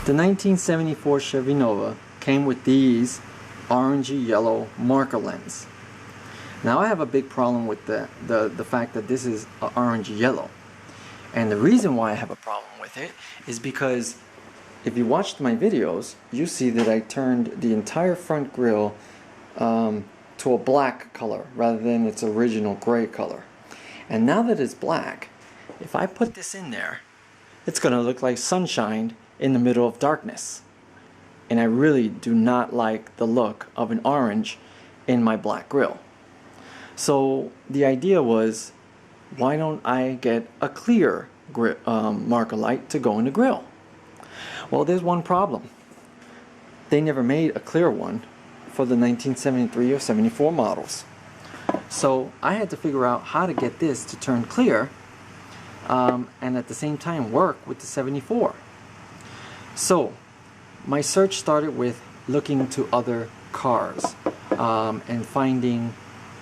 The 1974 Chevy Nova came with these orangey yellow marker lens. Now I have a big problem with the fact that this is orangey yellow. And the reason why I have a problem with it is because if you watched my videos, you see that I turned the entire front grille to a black color rather than its original gray color. And now that it's black, if I put this in there, it's going to look like sunshine in the middle of darkness. And I really do not like the look of an orange in my black grille. So the idea was, why don't I get a clear marker light to go in the grille? Well, there's one problem. They never made a clear one for the 1973 or 74 models. So I had to figure out how to get this to turn clear and at the same time work with the 74. So my search started with looking to other cars and finding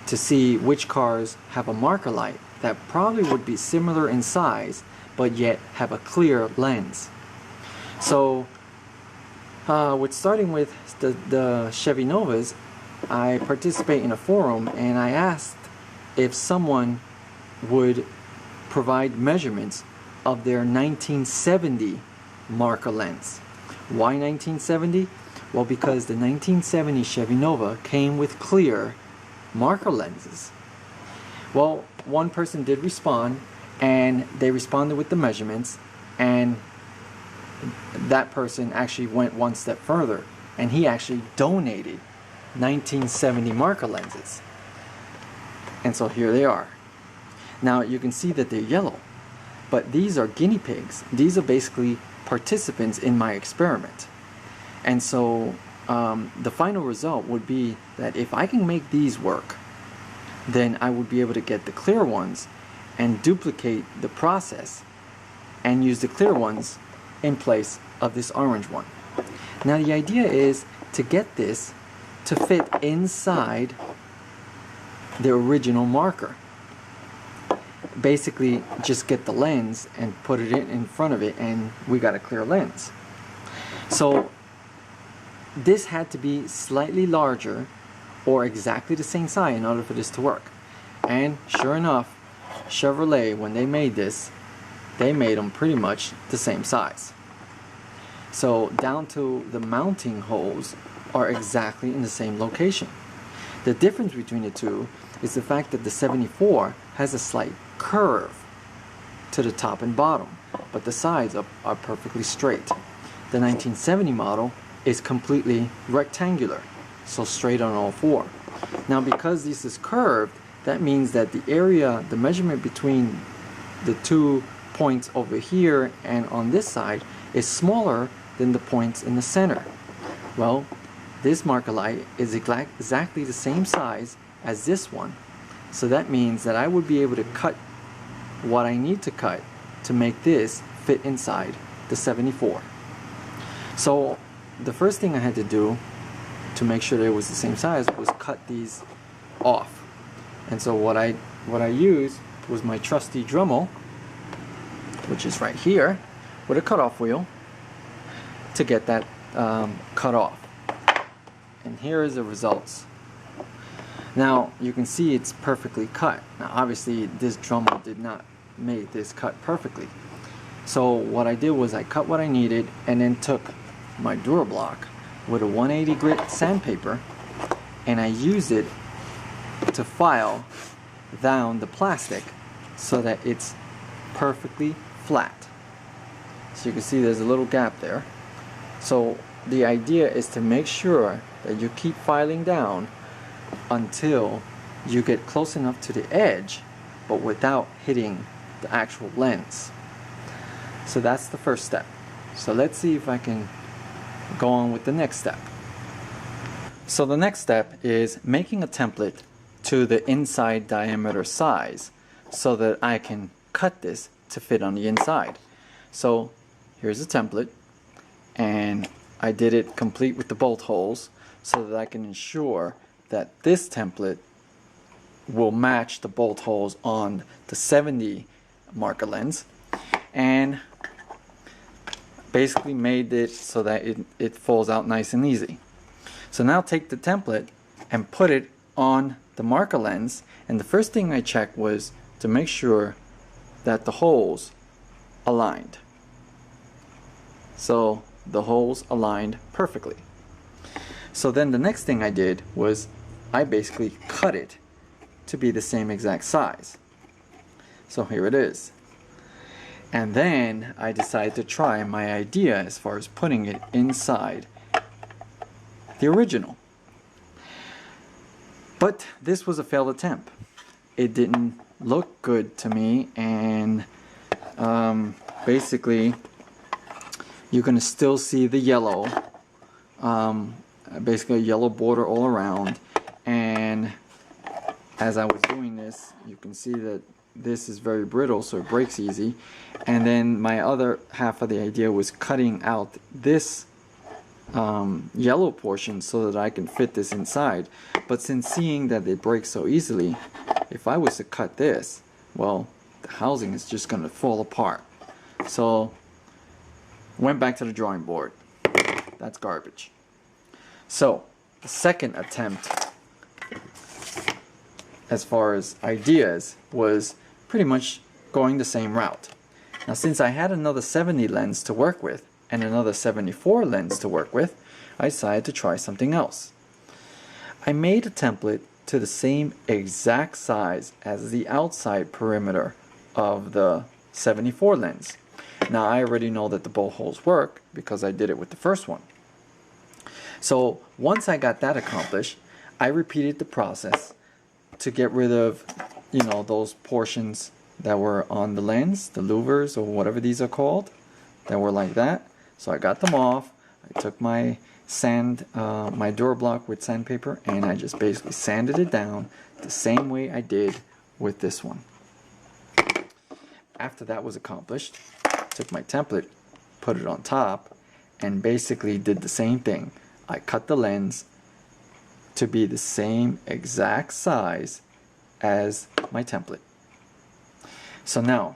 to see which cars have a marker light that probably would be similar in size but yet have a clear lens. So with starting with the Chevy Novas, I participate in a forum and I asked if someone would provide measurements of their 1970 marker lens. Why 1970? Well, because the 1970 Chevy Nova came with clear marker lenses. Well, one person did respond, and they responded with the measurements, and that person actually went one step further, and he actually donated 1970 marker lenses. And so here they are. Now you can see that they're yellow, but these are guinea pigs. These are basically participants in my experiment. And so the final result would be that if I can make these work, then I would be able to get the clear ones and duplicate the process and use the clear ones in place of this orange one. Now the idea is to get this to fit inside the original marker. Basically just get the lens and put it in front of it, and we got a clear lens. So this had to be slightly larger or exactly the same size in order for this to work. And sure enough, Chevrolet, when they made this, they made them pretty much the same size. So down to the mounting holes are exactly in the same location. The difference between the two is the fact that the 74 has a slight curve to the top and bottom, but the sides are perfectly straight. The 1970 model is completely rectangular, so straight on all four. Now because this is curved, that means that the area, the measurement between the 2 points over here and on this side is smaller than the points in the center. Well, this marker light is exactly the same size as this one. So that means that I would be able to cut what I need to cut to make this fit inside the 74. So the first thing I had to do to make sure that it was the same size was cut these off. And so what I used was my trusty Dremel, which is right here, with a cutoff wheel to get that cut off. And here is the results. Now you can see it's perfectly cut. Now obviously this Dremel did not make this cut perfectly. So what I did was I cut what I needed and then took my DuraBlock with a 180 grit sandpaper and I used it to file down the plastic so that it's perfectly flat. So you can see there's a little gap there. So the idea is to make sure that you keep filing down until you get close enough to the edge but without hitting the actual lens. So that's the first step. So let's see if I can go on with the next step. So the next step is making a template to the inside diameter size so that I can cut this to fit on the inside. So here's a template, and I did it complete with the bolt holes so that I can ensure that this template will match the bolt holes on the 70 marker lens. And basically made it so that it falls out nice and easy. So now take the template and put it on the marker lens, and the first thing I checked was to make sure that the holes aligned. So the holes aligned perfectly. So then the next thing I did was I basically cut it to be the same exact size. So here it is. And then I decided to try my idea as far as putting it inside the original. But this was a failed attempt. It didn't look good to me, and basically you're going to still see the yellow, basically a yellow border all around. And as I was doing this, you can see that this is very brittle, so it breaks easy. And then my other half of the idea was cutting out this yellow portion so that I can fit this inside. But since seeing that it breaks so easily, if I was to cut this, well, the housing is just going to fall apart. So went back to the drawing board. That's garbage. So the second attempt as far as ideas was pretty much going the same route. Now, since I had another 70 lens to work with and another 74 lens to work with, I decided to try something else. I made a template to the same exact size as the outside perimeter of the 74 lens. Now, I already know that the bowl holes work because I did it with the first one. So once I got that accomplished, I repeated the process to get rid of, those portions that were on the lens, the louvers or whatever these are called, that were like that. So I got them off. I took my my door block with sandpaper, and I just basically sanded it down the same way I did with this one. After that was accomplished, I took my template, put it on top, and basically did the same thing. I cut the lens to be the same exact size as my template. So now,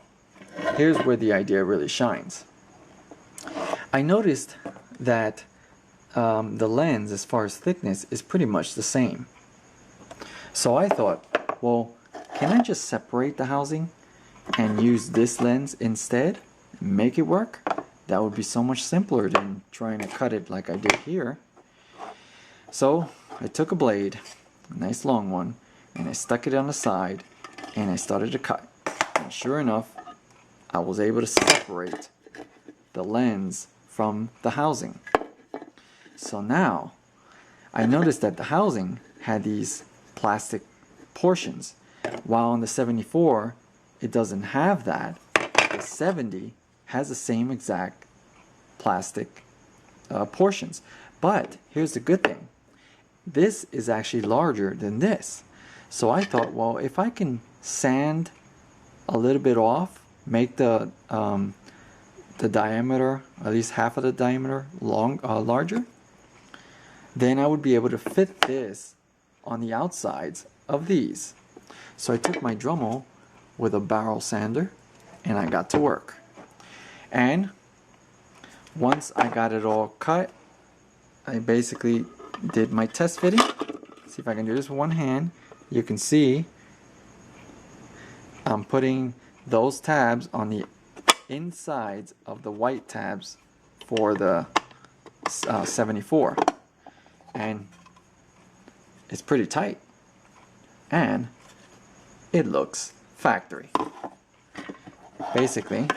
here's where the idea really shines. I noticed that the lens, as far as thickness, is pretty much the same. So I thought, well, can I just separate the housing and use this lens instead and make it work? That would be so much simpler than trying to cut it like I did here. So I took a blade, a nice long one, and I stuck it on the side, and I started to cut. And sure enough, I was able to separate the lens from the housing. So now I noticed that the housing had these plastic portions, while on the 74 it doesn't have that. The 70 has the same exact plastic portions. But here's the good thing. This is actually larger than this. So I thought, well, if I can sand a little bit off, make the diameter, at least half of the diameter, larger, then I would be able to fit this on the outsides of these. So I took my Dremel with a barrel sander, and I got to work. And once I got it all cut, I basically did my test fitting. See if I can do this with one hand. You can see I'm putting those tabs on the insides of the white tabs for the 74, and it's pretty tight, and it looks factory. Basically,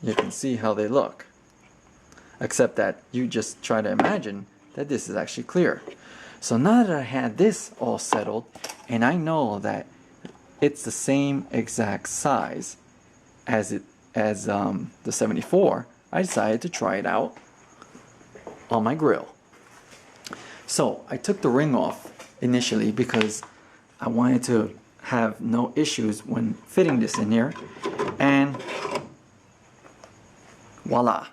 you can see how they look, except that you just try to imagine that this is actually clear. So now that I had this all settled, and I know that it's the same exact size as the 74, I decided to try it out on my grill. So I took the ring off initially because I wanted to have no issues when fitting this in here, and voila,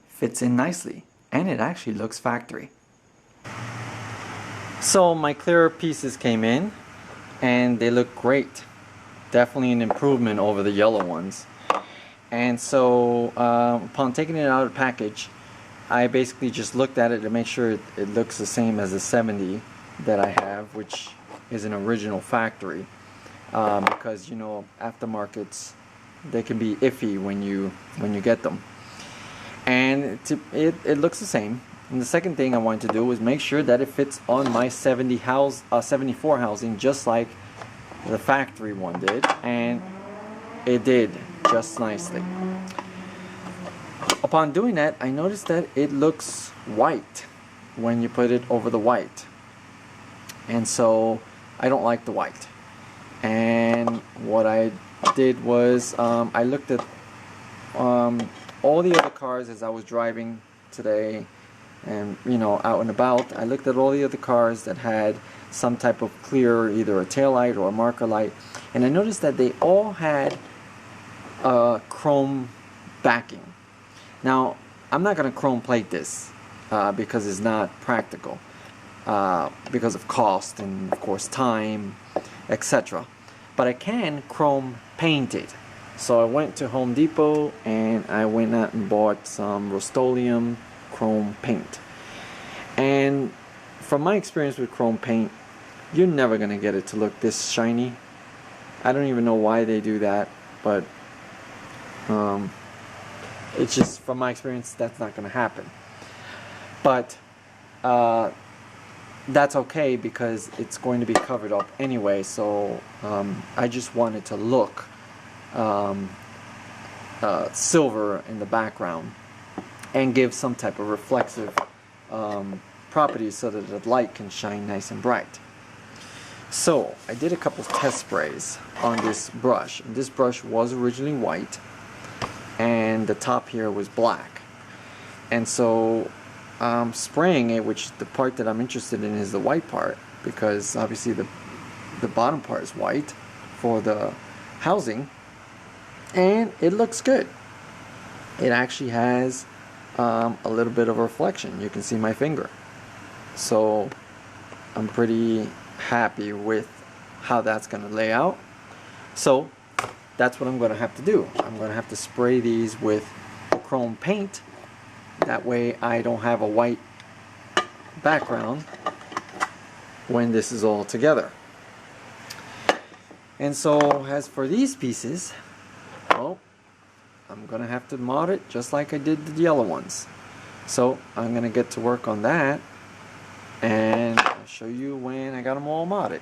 fits in nicely, and it actually looks factory. So my clearer pieces came in, and they look great. Definitely an improvement over the yellow ones. And so upon taking it out of the package, I basically just looked at it to make sure it looks the same as the 70 that I have, which is an original factory, because, you know, aftermarkets, they can be iffy when you get them. And it looks the same. And the second thing I wanted to do was make sure that it fits on my 74 housing, just like the factory one did, and it did just nicely. Upon doing that, I noticed that it looks white when you put it over the white, and so I don't like the white. And what I did was I looked at all the other cars as I was driving today, and, you know, out and about. I looked at all the other cars that had some type of clear, either a tail light or a marker light, and I noticed that they all had chrome backing. Now, I'm not going to chrome plate this because it's not practical, because of cost and, of course, time, etc. But I can chrome paint it. So I went to Home Depot and I went out and bought some Rust-Oleum chrome paint. And from my experience with chrome paint, you're never going to get it to look this shiny. I don't even know why they do that, but it's just, from my experience, that's not going to happen. But that's okay because it's going to be covered up anyway, so I just wanted to look silver in the background and give some type of reflexive properties so that the light can shine nice and bright. So I did a couple of test sprays on this brush, and this brush was originally white and the top here was black, and so spraying it, which the part that I'm interested in is the white part, because obviously the bottom part is white for the housing, and it looks good. It actually has a little bit of a reflection. You can see my finger, so I'm pretty happy with how that's going to lay out. So that's what I'm going to have to do. I'm going to have to spray these with chrome paint. That way I don't have a white background when this is all together. And so as for these pieces, well, I'm going to have to mod it just like I did the yellow ones. So I'm going to get to work on that, and I'll show you when I got them all modded.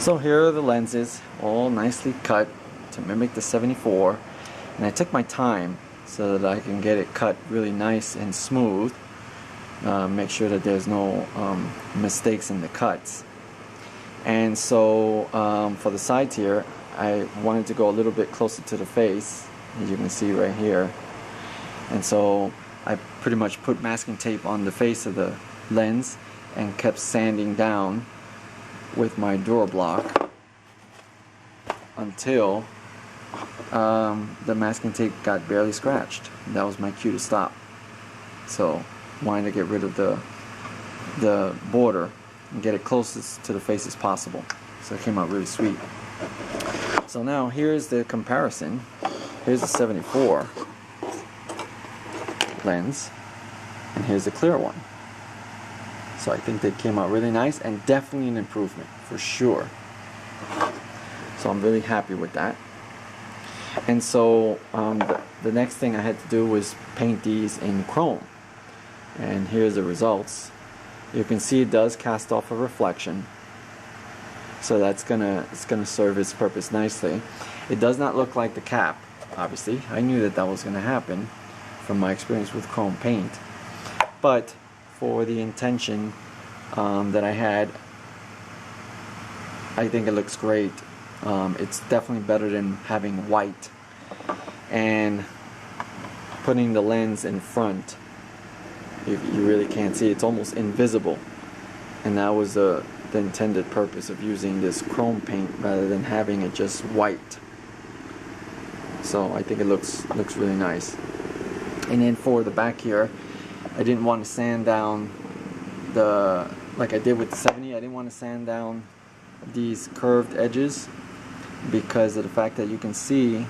So here are the lenses, all nicely cut to mimic the 74, and I took my time so that I can get it cut really nice and smooth. Make sure that there's no mistakes in the cuts. And so for the sides here, I wanted to go a little bit closer to the face, as you can see right here. And so I pretty much put masking tape on the face of the lens and kept sanding down with my DuraBlock until the masking tape got barely scratched. That was my cue to stop. So wanted to get rid of the border and get it closest to the face as possible. So it came out really sweet. So now here's the comparison. Here's the 74 lens, and here's the clear one. So I think they came out really nice, and definitely an improvement for sure. So I'm really happy with that. And so the next thing I had to do was paint these in chrome. And here's the results. You can see it does cast off a reflection, so it's gonna serve its purpose nicely. It does not look like the cap, obviously. I knew that was gonna happen from my experience with chrome paint, but for the intention that I had, I think it looks great. It's definitely better than having white and putting the lens in front. You really can't see. It's almost invisible, and that was the intended purpose of using this chrome paint rather than having it just white. So I think it looks really nice. And then for the back here, I didn't want to sand down like I did with the 70. I didn't want to sand down these curved edges because of the fact that you can see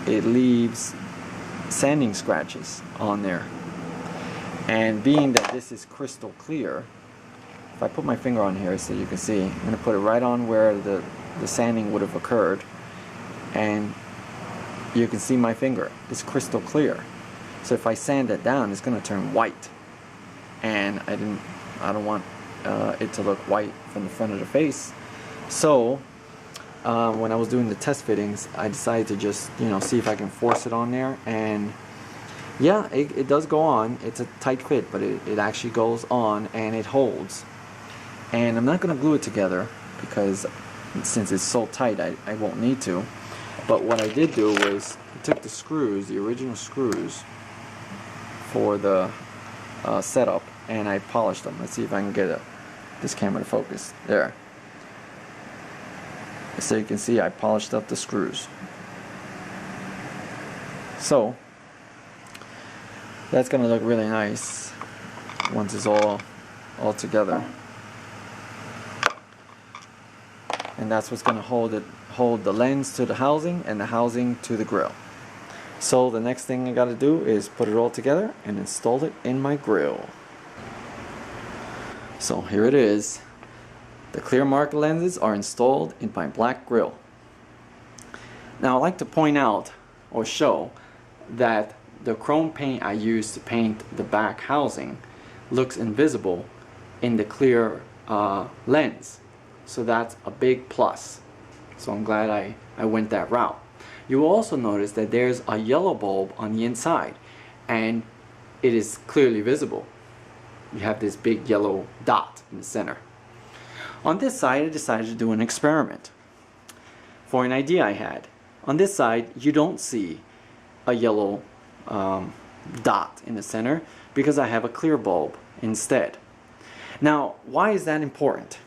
it leaves sanding scratches on there. And being that this is crystal clear, if I put my finger on here so you can see, I'm going to put it right on where the sanding would have occurred, and you can see my finger. It's crystal clear. So if I sand it down, it's going to turn white, and I don't want it to look white from the front of the face. So when I was doing the test fittings, I decided to just see if I can force it on there, and yeah, it does go on. It's a tight fit, but it actually goes on and it holds. And I'm not going to glue it together because since it's so tight, I won't need to. But what I did do was I took the screws, the original screws for the setup, and I polished them. Let's see if I can get this camera to focus. There. So you can see I polished up the screws. So that's going to look really nice once it's all together. And that's what's going to hold the lens to the housing and the housing to the grill. So the next thing I got to do is put it all together and install it in my grill. So here it is. The clear Marker lenses are installed in my black grill. Now I'd like to point out or show that the chrome paint I used to paint the back housing looks invisible in the clear lens. So that's a big plus. So I'm glad I went that route. You will also notice that there's a yellow bulb on the inside, and it is clearly visible. You have this big yellow dot in the center. On this side, I decided to do an experiment for an idea I had. On this side, you don't see a yellow dot in the center because I have a clear bulb instead. Now, why is that important?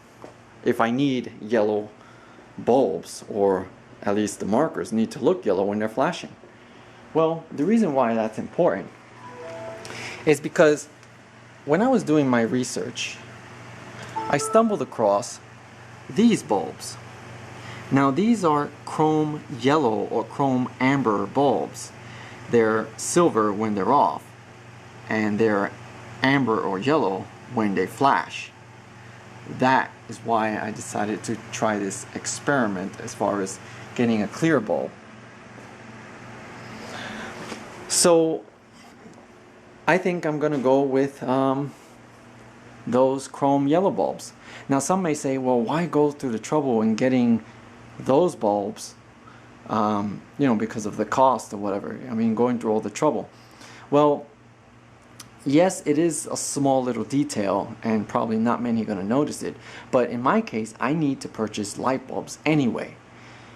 If I need yellow bulbs, or at least the markers need to look yellow when they're flashing. Well, the reason why that's important is because when I was doing my research, I stumbled across these bulbs. Now these are chrome yellow or chrome amber bulbs. They're silver when they're off, and they're amber or yellow when they flash. That is why I decided to try this experiment as far as getting a clear bulb. So I think I'm gonna go with those chrome yellow bulbs. Now some may say, well, why go through the trouble in getting those bulbs, you know, because of the cost or whatever. I mean, going through all the trouble. Well, yes, it is a small little detail and probably not many are going to notice it, but in my case I need to purchase light bulbs anyway,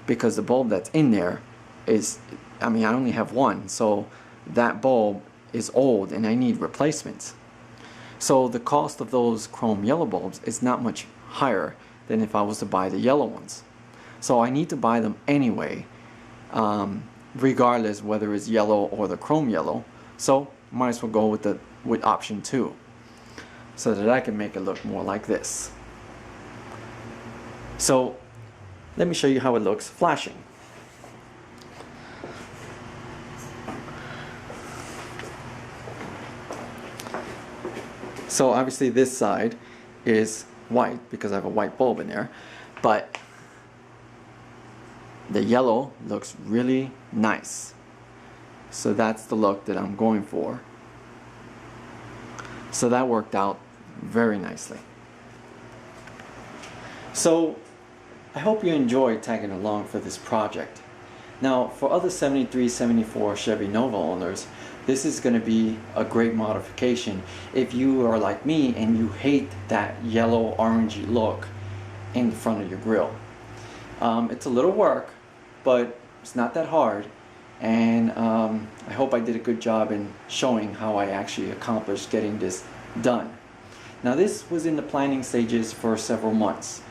because the bulb that's in there is, I mean, I only have one, so that bulb is old and I need replacements. So the cost of those chrome yellow bulbs is not much higher than if I was to buy the yellow ones. So I need to buy them anyway, regardless whether it's yellow or the chrome yellow. So might as well go with option 2, so that I can make it look more like this. So let me show you how it looks flashing. So obviously this side is white because I have a white bulb in there, but the yellow looks really nice. So that's the look that I'm going for. So that worked out very nicely. So I hope you enjoyed tagging along for this project. Now for other 73, 74 Chevy Nova owners, this is going to be a great modification if you are like me and you hate that yellow orangey look in the front of your grille. It's a little work, but it's not that hard, and I hope I did a good job in showing how I actually accomplished getting this done. Now this was in the planning stages for several months.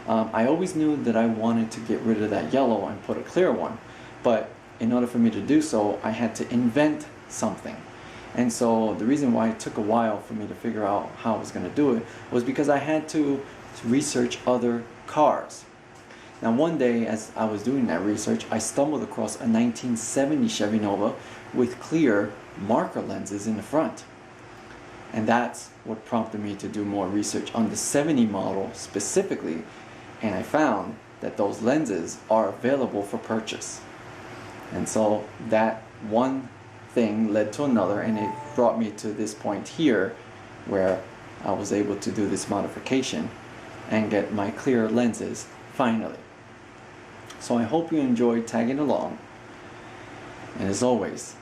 I always knew that I wanted to get rid of that yellow and put a clear one, but in order for me to do so I had to invent something. And so the reason why it took a while for me to figure out how I was going to do it was because I had to research other cars. Now one day as I was doing that research, I stumbled across a 1970 Chevy Nova with clear marker lenses in the front. And that's what prompted me to do more research on the 70 model specifically, and I found that those lenses are available for purchase. And so that one thing led to another, and it brought me to this point here where I was able to do this modification and get my clear lenses finally. So I hope you enjoyed tagging along, and as always,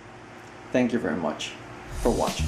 thank you very much for watching.